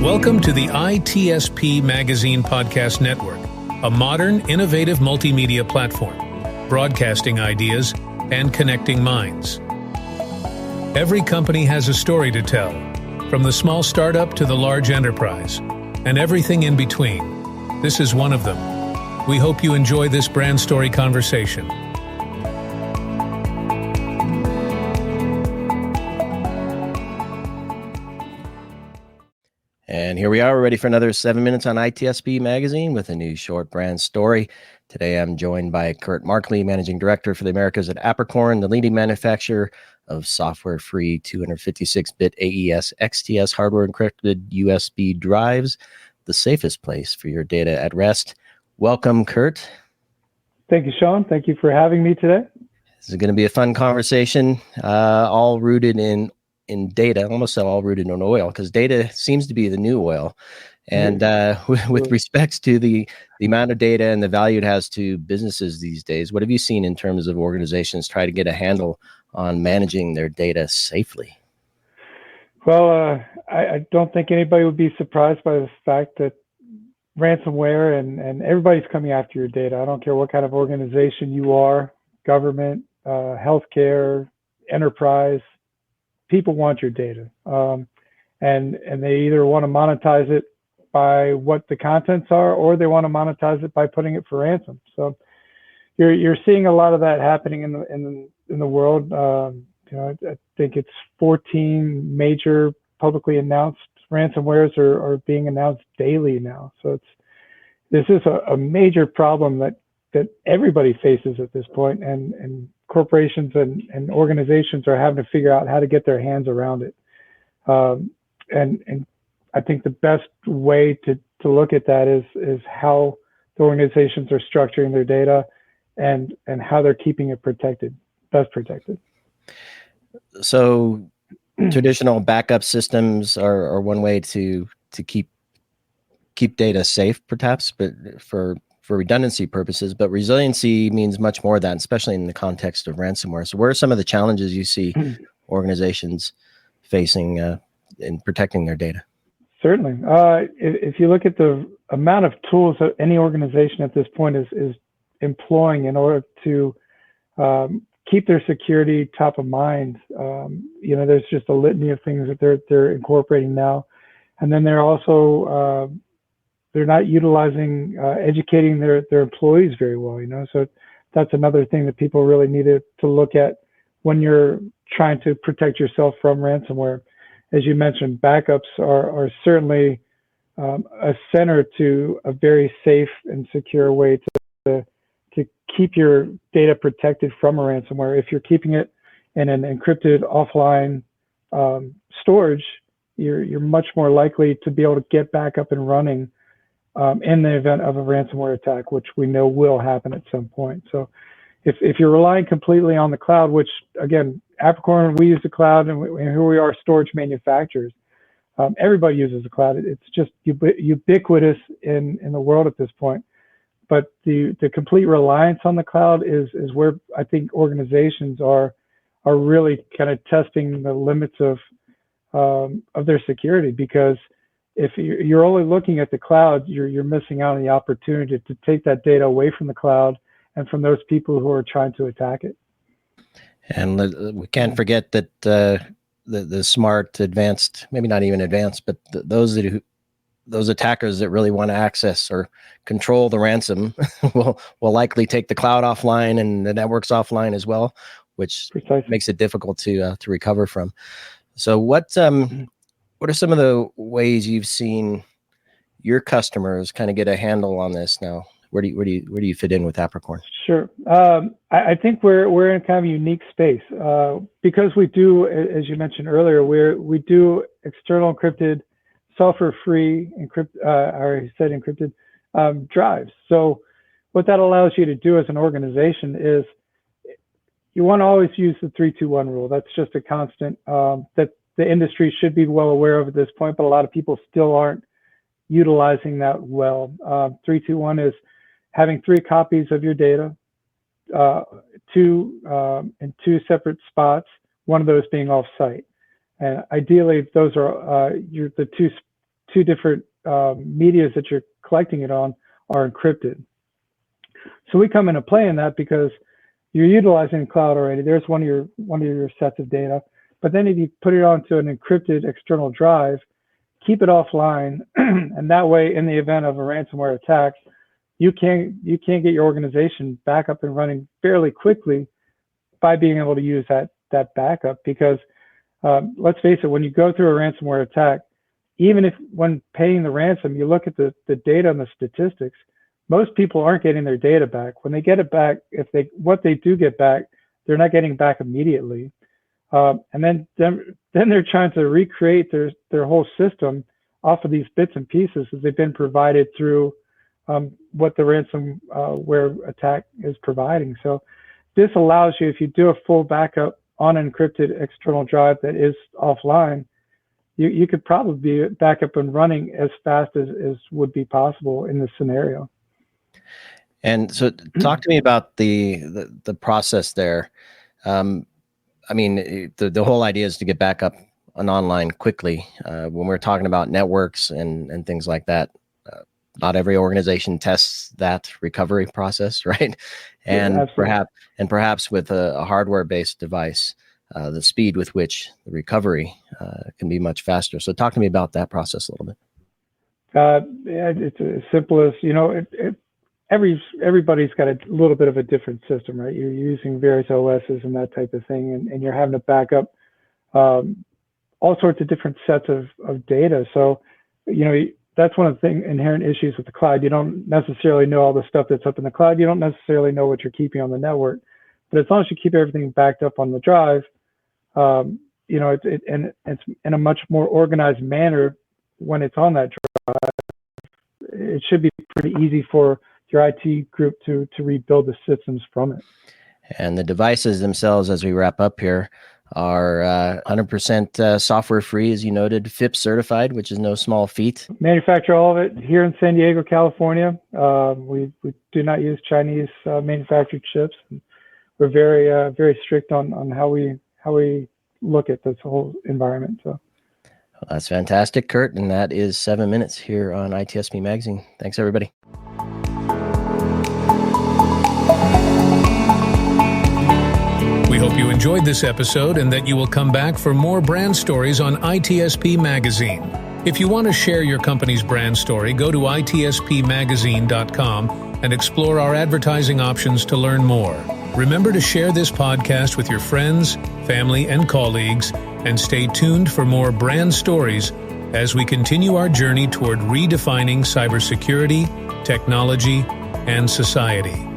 Welcome to the ITSPmagazine podcast network, a modern, innovative multimedia platform, broadcasting ideas and connecting minds. Every company has a story to tell, from the small startup to the large enterprise, and everything in between. This is one of them. We hope you enjoy this brand story conversation. And here we are, ready for another 7 minutes on ITSP Magazine with a new short brand story. Today, I'm joined by Kurt Markley, Managing Director for the Americas at Apricorn, the leading manufacturer of software-free 256-bit AES XTS hardware-encrypted USB drives, the safest place for your data at rest. Welcome, Kurt. Thank you, Sean. Thank you for having me today. This is going to be a fun conversation, all rooted in data, almost all rooted in oil, because data seems to be the new oil. And with respects to the amount of data and the value it has to businesses these days, what have you seen in terms of organizations try to get a handle on managing their data safely? Well, I don't think anybody would be surprised by the fact that ransomware and everybody's coming after your data. I don't care what kind of organization you are, government, healthcare, enterprise. People want your data, and they either want to monetize it by what the contents are, or they want to monetize it by putting it for ransom. So you're seeing a lot of that happening in the world. I think it's 14 major publicly announced ransomwares are being announced daily now. So this is a major problem that everybody faces at this point, and corporations and organizations are having to figure out how to get their hands around it. And I think the best way to look at that is how the organizations are structuring their data and how they're keeping it protected, best protected. So traditional backup systems are one way to keep data safe, perhaps, but for redundancy purposes, but resiliency means much more than that, especially in the context of ransomware. So what are some of the challenges you see organizations facing in protecting their data? Certainly. If you look at the amount of tools that any organization at this point is employing in order to keep their security top of mind, there's just a litany of things that they're incorporating now. And then they're also they're not utilizing, educating their employees very well, so that's another thing that people really need to look at when you're trying to protect yourself from ransomware. As you mentioned, backups are certainly a center to a very safe and secure way to keep your data protected from a ransomware. If you're keeping it in an encrypted offline storage, you're much more likely to be able to get back up and running in the event of a ransomware attack, which we know will happen at some point. So if you're relying completely on the cloud, which again, Apricorn, we use the cloud, and here we are, storage manufacturers. Everybody uses the cloud. It's just ubiquitous in the world at this point. But the complete reliance on the cloud is where I think organizations are really kind of testing the limits of their security, because if you're only looking at the cloud, you're missing out on the opportunity to take that data away from the cloud and from those people who are trying to attack it. And we can't forget that the smart, advanced, maybe not even advanced, but those attackers that really want to access or control the ransom will likely take the cloud offline and the networks offline as well, which makes it difficult to recover from. So what are some of the ways you've seen your customers kind of get a handle on this now? Where do you fit in with Apricorn? Sure. I think we're in kind of a unique space because we do, as you mentioned earlier, we do external encrypted, software-free encrypted drives. So what that allows you to do as an organization is you want to always use the 3-2-1 rule. That's just a constant that the industry should be well aware of at this point, but a lot of people still aren't utilizing that well. 3-2-1 is having 3 copies of your data, in 2 separate spots, one of those being offsite. And ideally, those are the two two different medias that you're collecting it on are encrypted. So we come into play in that because you're utilizing the cloud already. There's one of your sets of data. But then if you put it onto an encrypted external drive, keep it offline, and that way, in the event of a ransomware attack, you can get your organization back up and running fairly quickly by being able to use that backup. Because let's face it, when you go through a ransomware attack, even if when paying the ransom, you look at the data and the statistics, most people aren't getting their data back. When they get it back, what they do get back, they're not getting back immediately. And then they're trying to recreate their whole system off of these bits and pieces that they've been provided through what the ransomware attack is providing. So this allows you, if you do a full backup on an encrypted external drive that is offline, you could probably be back up and running as fast as would be possible in this scenario. And so talk to me about the process there. I mean, the whole idea is to get back up and online quickly. When we're talking about networks and things like that, not every organization tests that recovery process, right? And yeah, perhaps with a hardware-based device, the speed with which the recovery can be much faster. So talk to me about that process a little bit. Yeah, it's as simple as, everybody's got a little bit of a different system, right? You're using various OSs and that type of thing, and you're having to back up all sorts of different sets of data. So, that's one of the inherent issues with the cloud. You don't necessarily know all the stuff that's up in the cloud. You don't necessarily know what you're keeping on the network. But as long as you keep everything backed up on the drive, it's in a much more organized manner when it's on that drive. It should be pretty easy for your IT group to rebuild the systems from it. And the devices themselves, as we wrap up here, are 100% software free, as you noted, FIPS certified, which is no small feat. Manufacture all of it here in San Diego, California. We do not use Chinese manufactured chips. We're very strict on how we look at this whole environment. So. Well, that's fantastic, Kurt. And that is 7 minutes here on ITSP Magazine. Thanks, everybody. We hope you enjoyed this episode and that you will come back for more brand stories on ITSP Magazine. If you want to share your company's brand story, go to ITSPmagazine.com and explore our advertising options to learn more. Remember to share this podcast with your friends, family, and colleagues, and stay tuned for more brand stories as we continue our journey toward redefining cybersecurity, technology, and society.